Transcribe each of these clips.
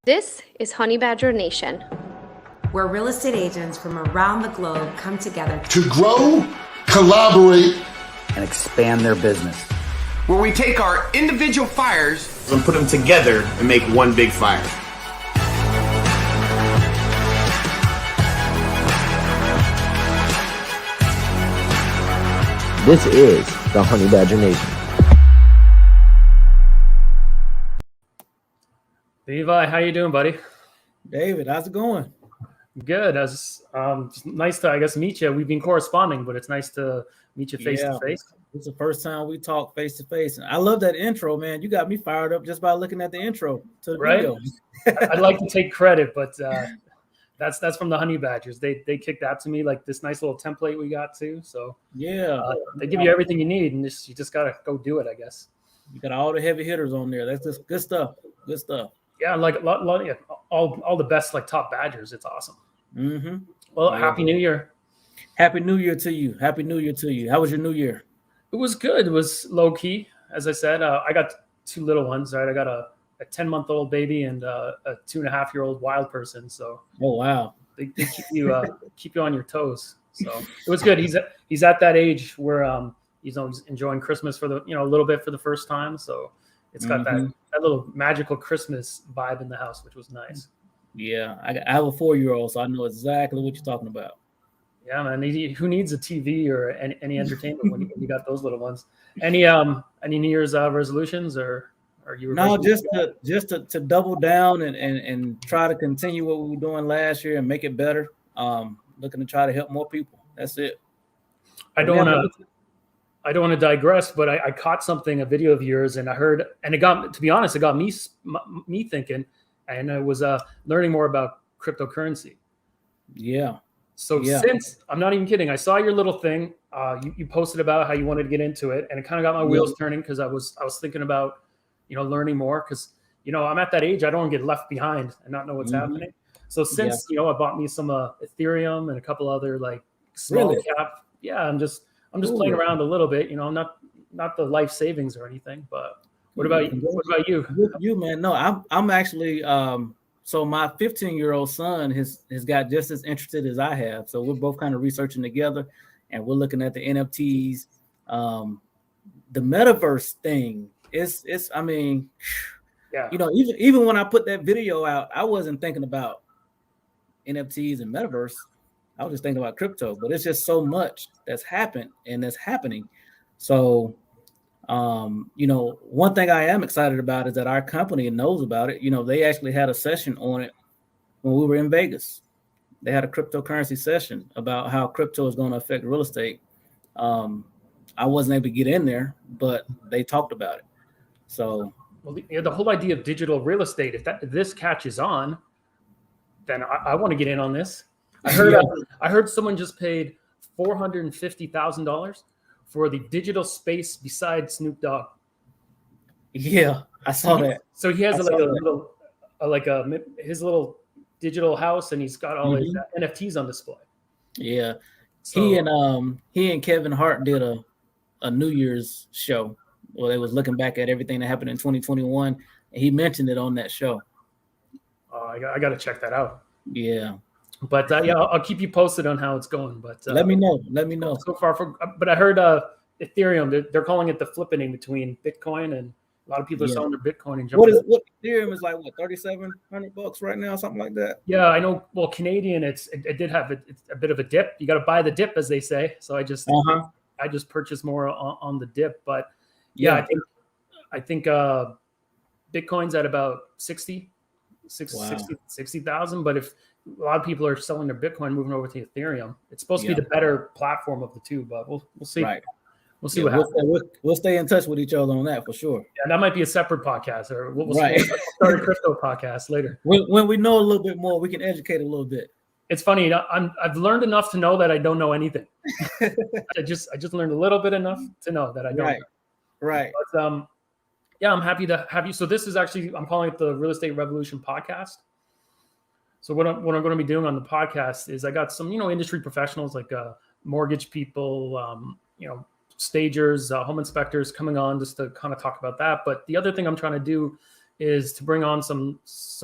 This is Honey Badger Nation, where real estate agents from around the globe come together to grow, collaborate, and expand their business. Where we take our individual fires and put them together and make one big fire. This is the Honey Badger Nation. Levi, how you doing, buddy? David, how's it going? Good. It's nice to, I guess, meet you. We've been corresponding, but it's nice to meet you face to face. It's the first time we talk face to face. I love that intro, man. You got me fired up just by looking at the intro to the video. I'd like to take credit, but that's from the Honey Badgers. They kicked that to me, like this nice little template we got too. So they give you everything you need, and you just gotta go do it, I guess. You got all the heavy hitters on there. That's just good stuff. Good stuff. Yeah, like all the best, like top Badgers. It's awesome. Mm-hmm. Well, Happy New Year. Happy New Year to you. Happy New Year to you. How was your New Year? It was good. It was low key, as I said. I got two little ones. Right, I got a 10-month-old baby and a 2.5-year-old wild person. So wow, they keep you on your toes. So it was good. He's at that age where he's enjoying Christmas for a little bit for the first time. So it's got that little magical Christmas vibe in the house, which was nice. Yeah, I have a 4-year-old, so I know exactly what you're talking about. Yeah, man. Who needs a TV or any entertainment when you got those little ones? Any New Year's resolutions or are you? No, just to double down and try to continue what we were doing last year and make it better. Looking to try to help more people. That's it. I don't want to digress, but I caught a video of yours, and I heard, and it got me thinking, and I was learning more about cryptocurrency. Yeah. So since I'm not even kidding, I saw your little thing. You posted about how you wanted to get into it, and it kind of got my wheels turning because I was thinking about learning more because I'm at that age I don't want to get left behind and not know what's happening. So since I bought me some Ethereum and a couple other like small cap. Yeah, I'm just playing around a little bit. Not the life savings or anything. But what about you? What about you? You man, no, I'm actually so my 15-year-old son has got just as interested as I have. So we're both kind of researching together, and we're looking at the NFTs, the metaverse thing. It's I mean, even when I put that video out, I wasn't thinking about NFTs and metaverse. I was just thinking about crypto, but it's just so much that's happened and that's happening. So, one thing I am excited about is that our company knows about it. They actually had a session on it when we were in Vegas. They had a cryptocurrency session about how crypto is going to affect real estate. I wasn't able to get in there, but they talked about it. So, the whole idea of digital real estate, if this catches on, then I want to get in on this. I heard someone just paid $450,000 for the digital space beside Snoop Dogg. Yeah, I saw that. So he has his little digital house, and he's got all his NFTs on display. Yeah, so, he and Kevin Hart did a New Year's show where they was looking back at everything that happened in 2021, and he mentioned it on that show. I got to check that out. Yeah. But I'll keep you posted on how it's going. But let me know. So far, but I heard Ethereum. They're calling it the flipping between Bitcoin, and a lot of people are selling their Bitcoin and jumping. What Ethereum is like? What, $3,700 right now, something like that? Yeah, I know. Well, Canadian, it did have it's a bit of a dip. You got to buy the dip, as they say. So I just purchased more on the dip. But I think Bitcoin's at about 60,000. But if a lot of people are selling their Bitcoin, moving over to Ethereum. It's supposed to be the better platform of the two, but we'll see. Right. We'll see what happens. We'll stay in touch with each other on that for sure. Yeah, that might be a separate podcast, or we'll start a crypto podcast later. When we know a little bit more, we can educate a little bit. It's funny. I've learned enough to know that I don't know anything. I just learned a little bit enough to know that I don't. Right. But I'm happy to have you. So this is actually, I'm calling it the Real Estate Revolution podcast. So what I'm going to be doing on the podcast is I got some, industry professionals like mortgage people, stagers, home inspectors coming on just to kind of talk about that. But the other thing I'm trying to do is to bring on some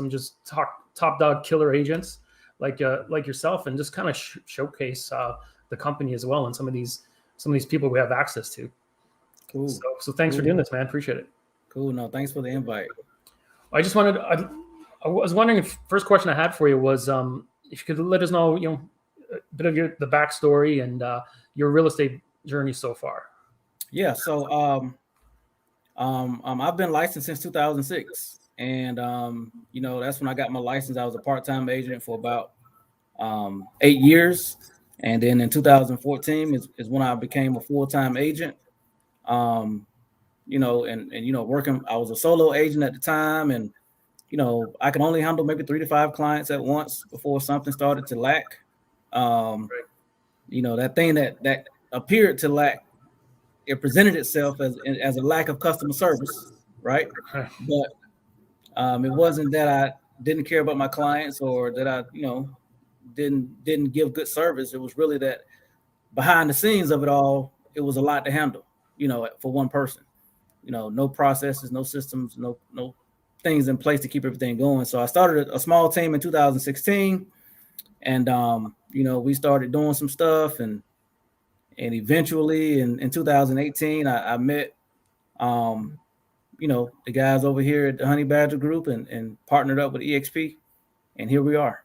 just top dog killer agents like yourself, and just kind of showcase the company as well, and some of these people we have access to. Cool. So thanks for doing this, man. Appreciate it. Cool. No, thanks for the invite. I just wanted, I was wondering if first question I had for you was if you could let us know, a bit of the backstory and your real estate journey so far. Yeah. So I've been licensed since 2006, and that's when I got my license. I was a part-time agent for about 8 years, and then in 2014 is when I became a full-time agent. Working, I was a solo agent at the time, and I could only handle maybe 3 to 5 clients at once before something started to lack. That thing that appeared to lack, it presented itself as a lack of customer service, right? But it wasn't that I didn't care about my clients or that I didn't give good service. It was really that behind the scenes of it all, it was a lot to handle, for one person. No processes, no systems, no things in place to keep everything going. So I started a small team in 2016, and we started doing some stuff, and eventually in 2018 I met the guys over here at the Honey Badger Group and partnered up with EXP, and here we are.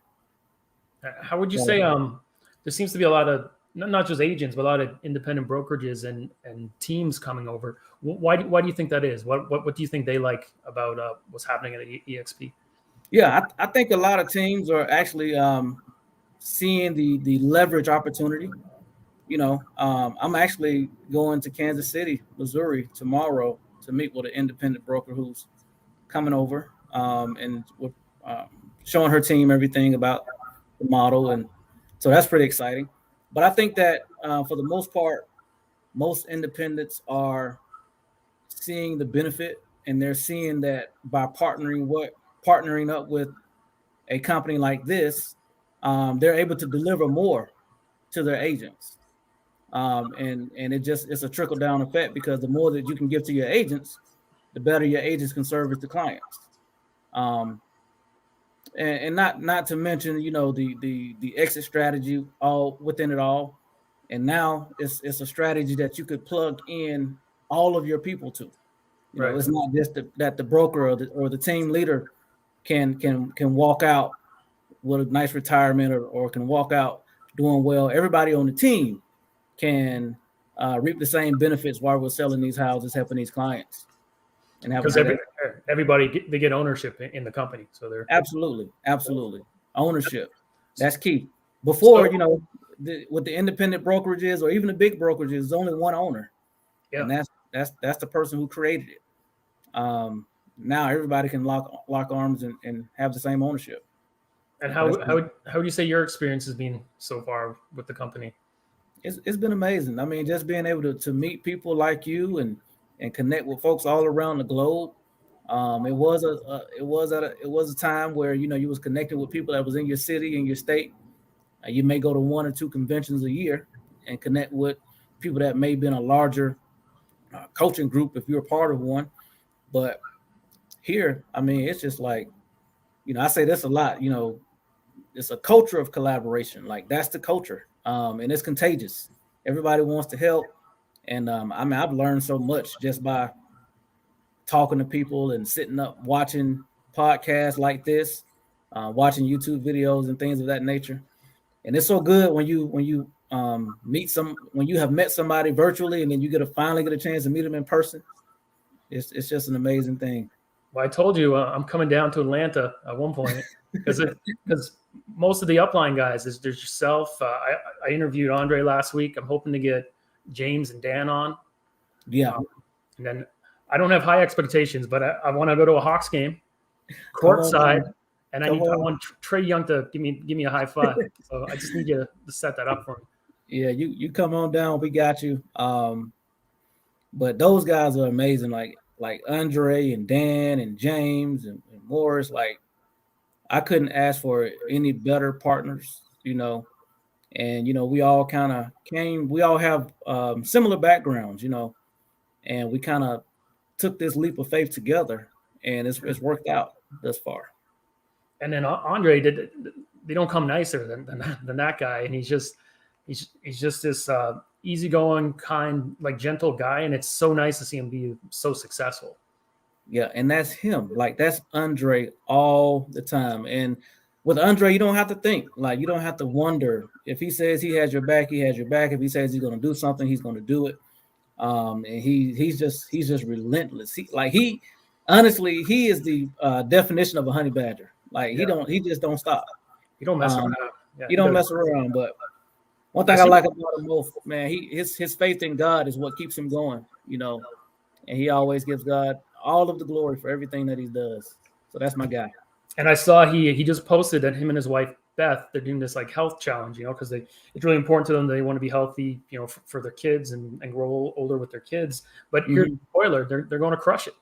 How would you say there seems to be a lot of not just agents, but a lot of independent brokerages and teams coming over? Why do you think that is? What do you think they like about what's happening at EXP? Yeah, I think a lot of teams are actually seeing the leverage opportunity. I'm actually going to Kansas City, Missouri tomorrow to meet with an independent broker who's coming over and we're showing her team everything about the model, and so that's pretty exciting. But I think that for the most part, most independents are seeing the benefit, and they're seeing that by partnering up with a company like this, they're able to deliver more to their agents. And it's a trickle down effect, because the more that you can give to your agents, the better your agents can service the clients. And not to mention, the exit strategy all within it all. And now it's a strategy that you could plug in all of your people to. Right. It's not just that the broker or the team leader can walk out with a nice retirement or can walk out doing well. Everybody on the team can reap the same benefits while we're selling these houses, helping these clients. And because everybody they get ownership in the company, so they're absolutely ownership. That's key. Before, with the independent brokerages or even the big brokerages, there's only one owner, and that's the person who created it. Now everybody can lock arms and have the same ownership. And how would you say your experience has been so far with the company? It's been amazing. I mean, just being able to meet people like you and connect with folks all around the globe. It was a time where you was connecting with people that was in your city, in your state. You may go to 1 or 2 conventions a year and connect with people that may be in a larger coaching group if you're a part of one. But here, I mean, it's just like, I say this a lot. It's a culture of collaboration. Like, that's the culture, and it's contagious. Everybody wants to help. And I've learned so much just by talking to people and sitting up watching podcasts like this, watching YouTube videos and things of that nature. And it's so good when you when you have met somebody virtually and then you finally get a chance to meet them in person. It's just an amazing thing. Well, I told you I'm coming down to Atlanta at one point because most of the upline guys there's yourself. I interviewed Andre last week. I'm hoping to get James and Dan on. Yeah. And then I don't have high expectations, but I want to go to a Hawks game courtside, and I want Trey Young to give me a high five. So I just need you to set that up for me. Yeah, you come on down. We got you. But those guys are amazing. Like Andre and Dan and James and Morris. Like, I couldn't ask for any better partners, And, we all kind of we all have similar backgrounds, and we kind of took this leap of faith together and it's worked out thus far. And then Andre they don't come nicer than that guy, and he's just this easygoing, kind, like gentle guy, and it's so nice to see him be so successful. Yeah, and that's him. Like that's Andre all the time. And with Andre, you don't have to think. Like you don't have to wonder. If he says he has your back, he has your back. If he says he's going to do something, he's going to do it. And he's just relentless. He honestly is the definition of a honey badger. Like he just don't stop. You don't mess around. Yeah, you don't mess around. But one thing I like about him most, man, his faith in God is what keeps him going. You know, and he always gives God all of the glory for everything that he does. So that's my guy. And I saw he just posted that him and his wife Beth, they're doing this like health challenge, because it's really important to them. They want to be healthy, for their kids and grow older with their kids. But here's the spoiler: they're going to crush it.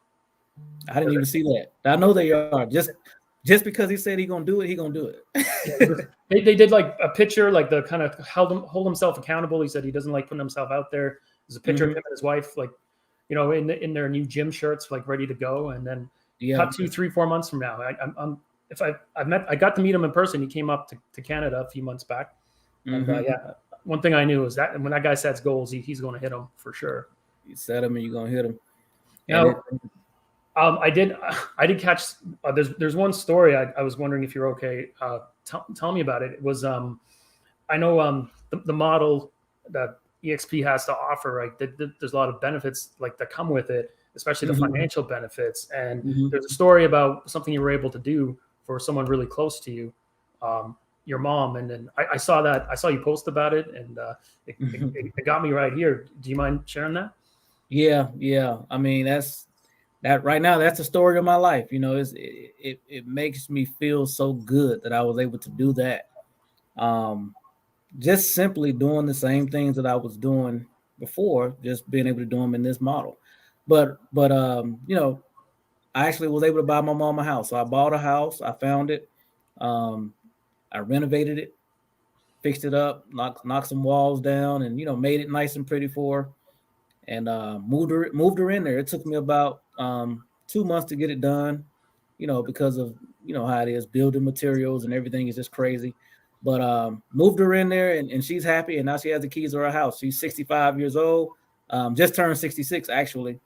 I didn't even see that. I know they are. Just because he said he's gonna do it, he's gonna do it. They did like a picture, like the kind of hold himself accountable. He said he doesn't like putting himself out there. There's a picture of him and his wife, like in their new gym shirts, like ready to go. And then cut 2, 3, 4 months from now, I got to meet him in person. He came up to Canada a few months back. And one thing I knew is that when that guy sets goals, he's going to hit them for sure. You set them and you're going to hit them. I did catch. There's one story I was wondering if you're okay. Tell me about it. It was I know the model that EXP has to offer. Right, there's a lot of benefits like that come with it, especially the financial benefits. And there's a story about something you were able to do for someone really close to you, your mom. And then I saw that. I saw you post about it, and it got me right here. Do you mind sharing that? Yeah. I mean, that right now, that's the story of my life. It makes me feel so good that I was able to do that. Just simply doing the same things that I was doing before, just being able to do them in this model. But I actually was able to buy my mom a house. So I bought a house. I found it. I renovated it, fixed it up, knocked some walls down, and made it nice and pretty for her. And moved her in there. It took me about 2 months to get it done, because of how it is, building materials and everything is just crazy. But moved her in there, and she's happy, and now she has the keys to her house. She's 65 years old, just turned 66 actually.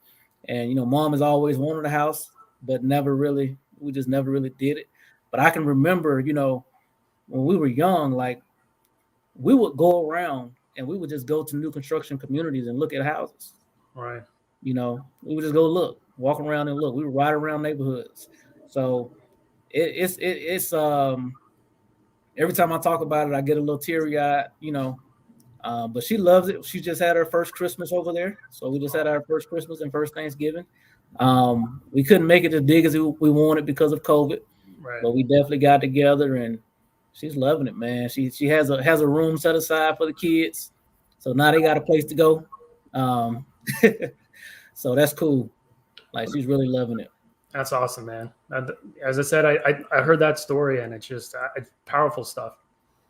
And mom has always wanted a house, but we just never really did it. But I can remember, when we were young, like we would go around and we would just go to new construction communities and look at houses. Right. We would just go look, walk around and look. We would ride around neighborhoods. So it's every time I talk about it, I get a little teary-eyed, but she loves it. She just had her first Christmas over there. So we just had our first Christmas and first Thanksgiving. We couldn't make it as big as we wanted because of COVID, right. But we definitely got together, and she's loving it, man. She has a room set aside for the kids. So now they got a place to go. So that's cool. Like she's really loving it. That's awesome, man. As I said, I heard that story, and it's just it's powerful stuff.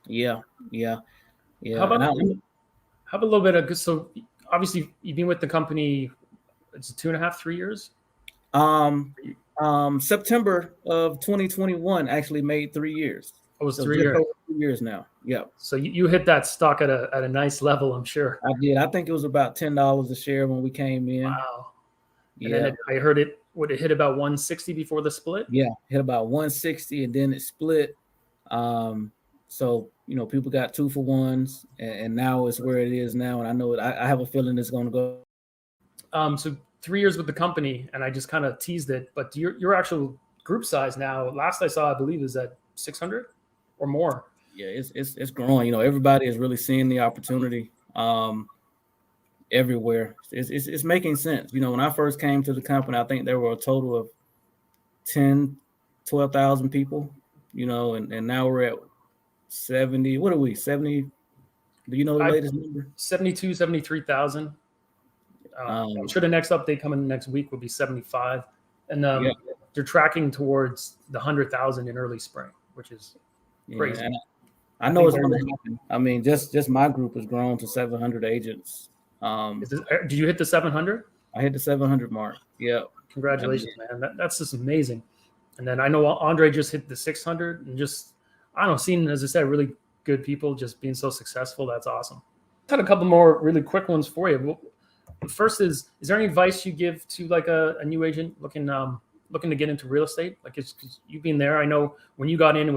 Yeah. How about a little bit of, so obviously you've been with the company, it's 2.5, 3 years? September of 2021 actually made 3 years. Oh, it was 3 years. Over 3 years now. Yeah. So you hit that stock at a nice level, I'm sure. I did. I think it was about $10 a share when we came in. Wow. And yeah. then I heard it hit about 160 before the split? Yeah, hit about 160 and then it split. So people got 2-for-1s, and now it's where it is now. And I know I have a feeling it's going to go. So 3 years with the company, and I just kind of teased it, but your actual group size now, last I saw, I believe, is at 600 or more. Yeah, it's growing. Everybody is really seeing the opportunity everywhere. It's making sense. When I first came to the company, I think there were a total of 12,000 people, and now we're at 70. What are we? 70? Do you know the latest number? 72, 73,000. I'm sure the next update coming next week will be 75. And they're tracking towards the 100,000 in early spring, which is crazy. And I know it's going to happen. I mean, just my group has grown to 700 agents. Did you hit the 700? I hit the 700 mark. Yeah. Congratulations, man. That's just amazing. And then I know Andre just hit the 600, and just, I don't know, seeing, as I said, really good people just being so successful. That's awesome. I had a couple more really quick ones for you. The first is there any advice you give to like a new agent looking to get into real estate? Like, it's you being there, I know when you got in,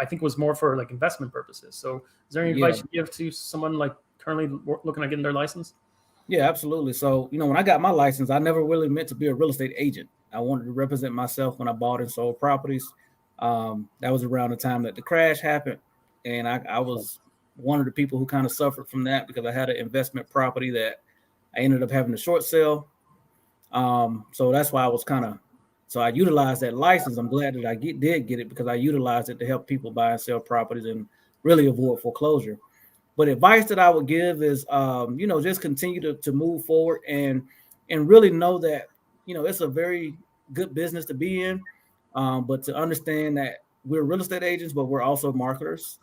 I think it was more for like investment purposes. So is there any advice you give to someone like currently looking at getting their license? Yeah, absolutely. So, when I got my license, I never really meant to be a real estate agent. I wanted to represent myself when I bought and sold properties. That was around the time that the crash happened. And I was one of the people who kind of suffered from that because I had an investment property that I ended up having to short sell. So that's why I was so I utilized that license. I'm glad that I did get it because I utilized it to help people buy and sell properties and really avoid foreclosure. But advice that I would give is, just continue to move forward and really know that, it's a very good business to be in, but to understand that we're real estate agents, but we're also marketers.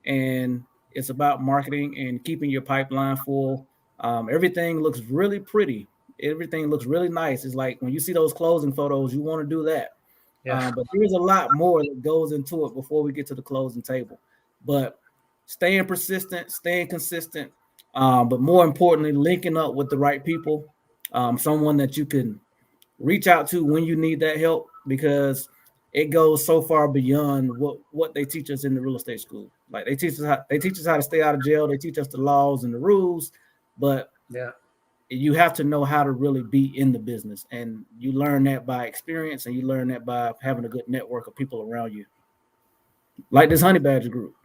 And it's about marketing and keeping your pipeline full. Everything looks really pretty. Everything looks really nice. It's like when you see those closing photos, you want to do that. Yeah. But there's a lot more that goes into it before we get to the closing table. But staying persistent, staying consistent, but more importantly, linking up with the right people, someone that you can reach out to when you need that help, because it goes so far beyond what they teach us in the real estate school. Like they teach us how to stay out of jail. They teach us the laws and the rules, but you have to know how to really be in the business, and you learn that by experience, and you learn that by having a good network of people around you, like this Honey Badger group.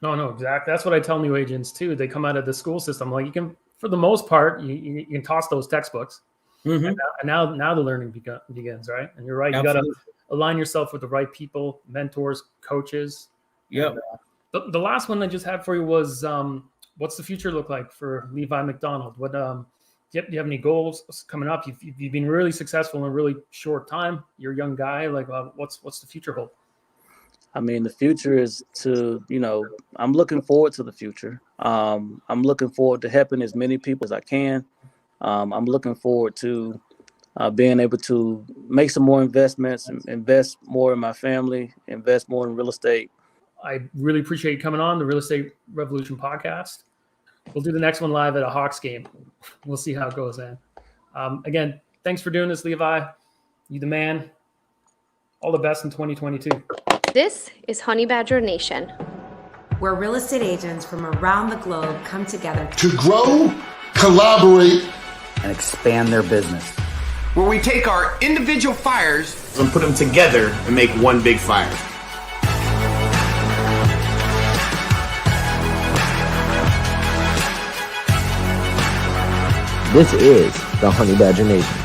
No, exactly. That's what I tell new agents too. They come out of the school system, like, you can, for the most part, you can toss those textbooks, and now the learning begins, right? And you're right. Absolutely. You got to align yourself with the right people, mentors, coaches. Yep. And, the last one I just had for you was, what's the future look like for Levi McDonald? What do you have any goals coming up? You've been really successful in a really short time. You're a young guy. Like, what's the future hold? I mean, the future is I'm looking forward to the future. I'm looking forward to helping as many people as I can. I'm looking forward to being able to make some more investments, invest more in my family, invest more in real estate. I really appreciate you coming on the Real Estate Revolution podcast. We'll do the next one live at a Hawks game. We'll see how it goes, man. Again, thanks for doing this, Levi. You the man. All the best in 2022. This is Honey Badger Nation, where real estate agents from around the globe come together to grow, collaborate, and expand their business. Where we take our individual fires and put them together and make one big fire. This is the Honey Badger Nation.